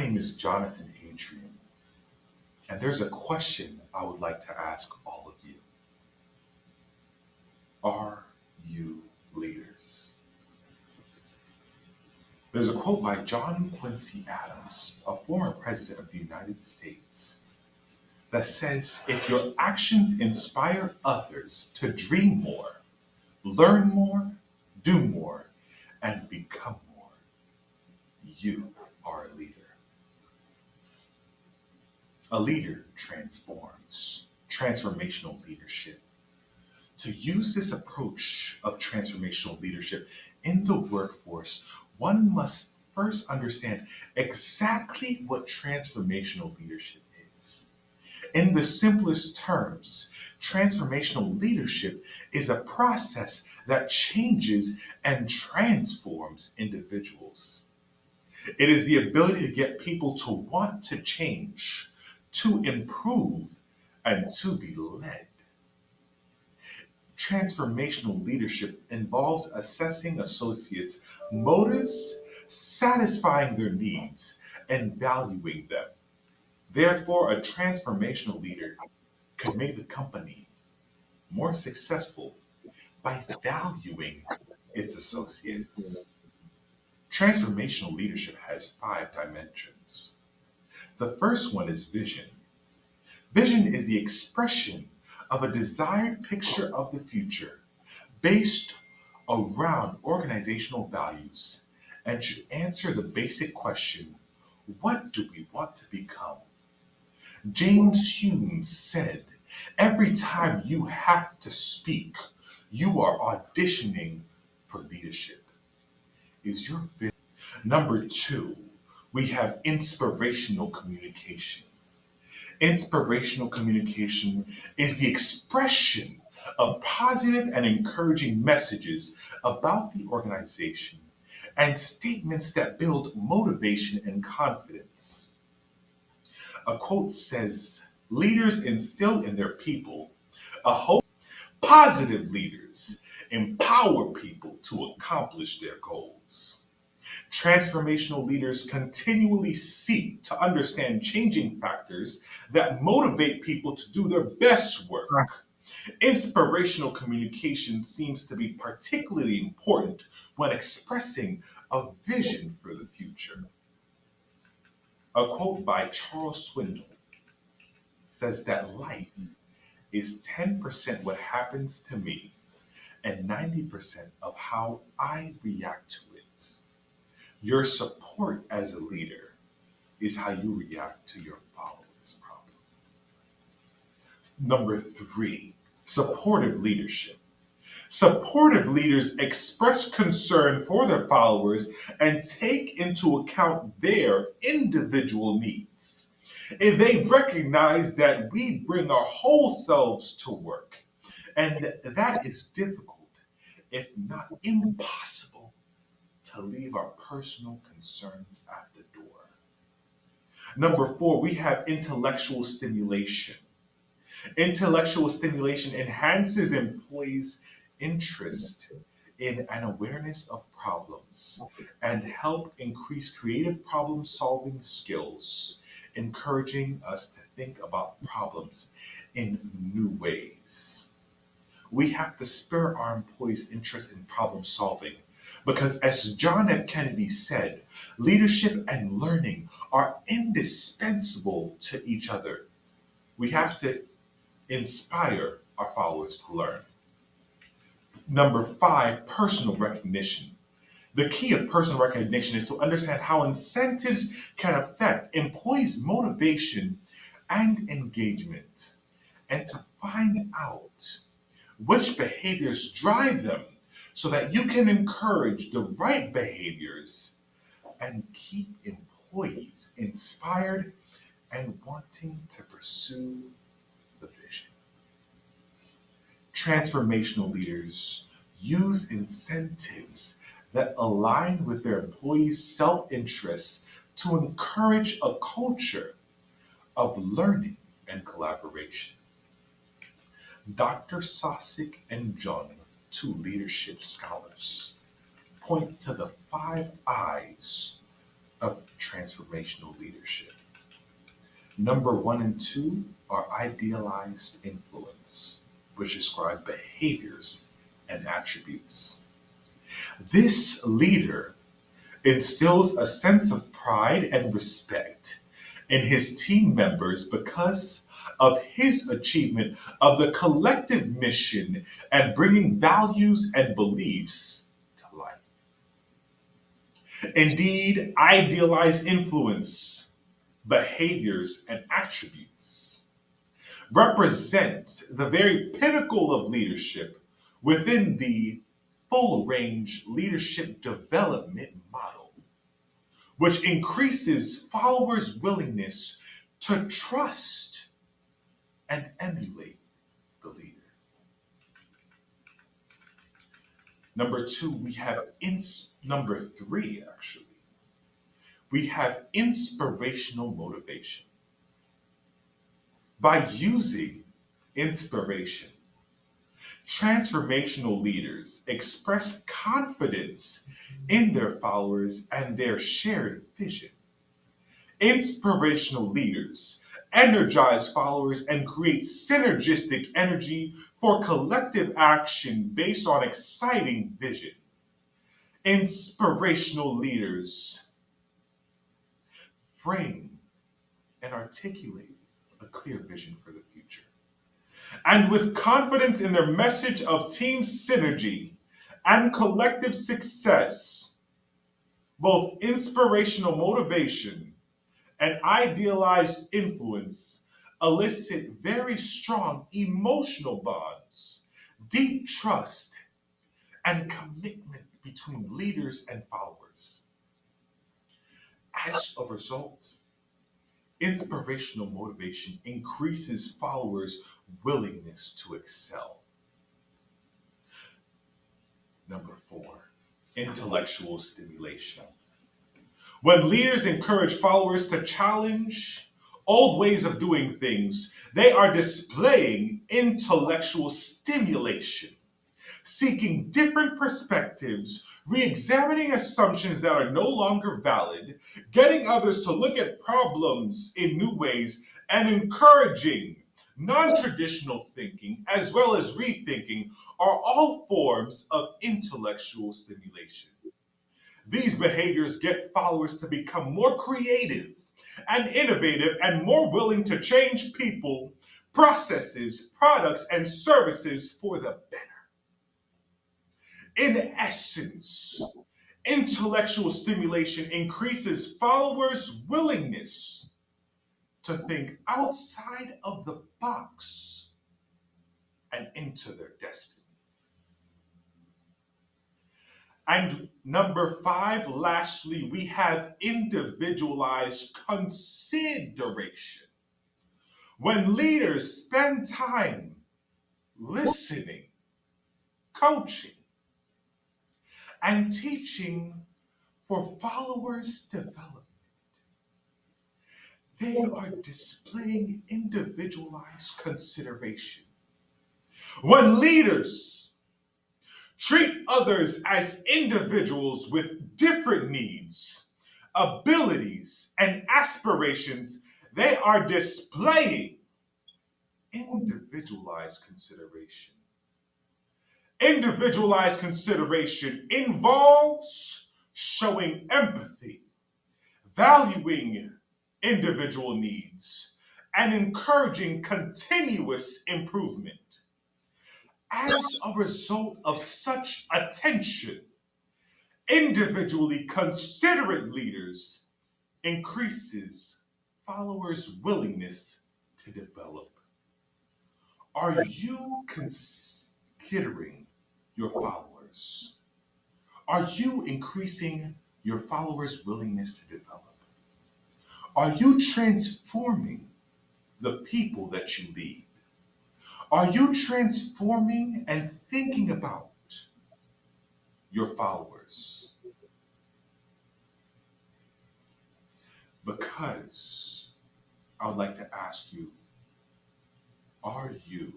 name is Jonathan Adrian, and there's a question I would like to ask all of you. Are you leaders? There's a quote by John Quincy Adams, a former president of the United States, that says, if your actions inspire others to dream more, learn more, do more, and become more, you are a leader. A leader transforms. Transformational leadership. To use this approach of transformational leadership in the workforce, one must first understand exactly what transformational leadership is. In the simplest terms, transformational leadership is a process that changes and transforms individuals. It is the ability to get people to want to change, to improve, and to be led. Transformational leadership involves assessing associates' motives, satisfying their needs, and valuing them. Therefore, a transformational leader could make the company more successful by valuing its associates. Transformational leadership has five dimensions. The first one is vision. Vision is the expression of a desired picture of the future based around organizational values and should answer the basic question, what do we want to become? James Hume said, every time you have to speak, you are auditioning for leadership. Is your vision? Number two, we have inspirational communication. Inspirational communication is the expression of positive and encouraging messages about the organization and statements that build motivation and confidence. A quote says, leaders instill in their people a hope. Positive leaders empower people to accomplish their goals. Transformational leaders continually seek to understand changing factors that motivate people to do their best work. Inspirational communication seems to be particularly important when expressing a vision for the future. A quote by Charles Swindoll says that life is 10% what happens to me and 90% of how I react to it. Your support as a leader is how you react to your followers' problems. Number three, supportive leadership. Supportive leaders express concern for their followers and take into account their individual needs. And they recognize that we bring our whole selves to work, and that is difficult, if not impossible, to leave our personal concerns at the door. Number four, we have intellectual stimulation. Intellectual stimulation enhances employees' interest in an awareness of problems and help increase creative problem solving skills, encouraging us to think about problems in new ways. We have to spur our employees' interest in problem solving because, as John F. Kennedy said, leadership and learning are indispensable to each other. We have to inspire our followers to learn. Number five, personal recognition. The key of personal recognition is to understand how incentives can affect employees' motivation and engagement, and to find out which behaviors drive them so that you can encourage the right behaviors and keep employees inspired and wanting to pursue the vision. Transformational leaders use incentives that align with their employees' self-interests to encourage a culture of learning and collaboration. Dr. Sosik and Jung, two leadership scholars, point to the five I's of transformational leadership. Number one and two are idealized influence, which describe behaviors and attributes. This leader instills a sense of pride and respect in his team members because of his achievement of the collective mission and bringing values and beliefs to life. Indeed, idealized influence, behaviors, and attributes represent the very pinnacle of leadership within the full range leadership development model, which increases followers' willingness to trust and emulate the leader. Number two, number three, actually, we have inspirational motivation. By using inspiration, transformational leaders express confidence in their followers and their shared vision. Inspirational leaders energize followers and create synergistic energy for collective action based on exciting vision. Inspirational leaders frame and articulate a clear vision for the future. And with confidence in their message of team synergy and collective success, both inspirational motivation and idealized influence elicit very strong emotional bonds, deep trust, and commitment between leaders and followers. As a result, inspirational motivation increases followers' willingness to excel. Number four, intellectual stimulation. When leaders encourage followers to challenge old ways of doing things, they are displaying intellectual stimulation, seeking different perspectives, re examining assumptions that are no longer valid, getting others to look at problems in new ways, and encouraging non traditional thinking as well as rethinking are all forms of intellectual stimulation. These behaviors get followers to become more creative and innovative and more willing to change people, processes, products, and services for the better. In essence, intellectual stimulation increases followers' willingness to think outside of the box and into their destiny. And number five, lastly, we have individualized consideration. When leaders spend time listening, coaching, and teaching for followers' development, they are displaying individualized consideration. When leaders treat others as individuals with different needs, abilities, and aspirations, they are displaying individualized consideration. Individualized consideration involves showing empathy, valuing individual needs, and encouraging continuous improvement. As a result of such attention, individually considerate leaders increases followers' willingness to develop. Are you considering your followers? Are you increasing your followers' willingness to develop? Are you transforming the people that you lead? Are you transforming and thinking about your followers? Because I would like to ask you, are you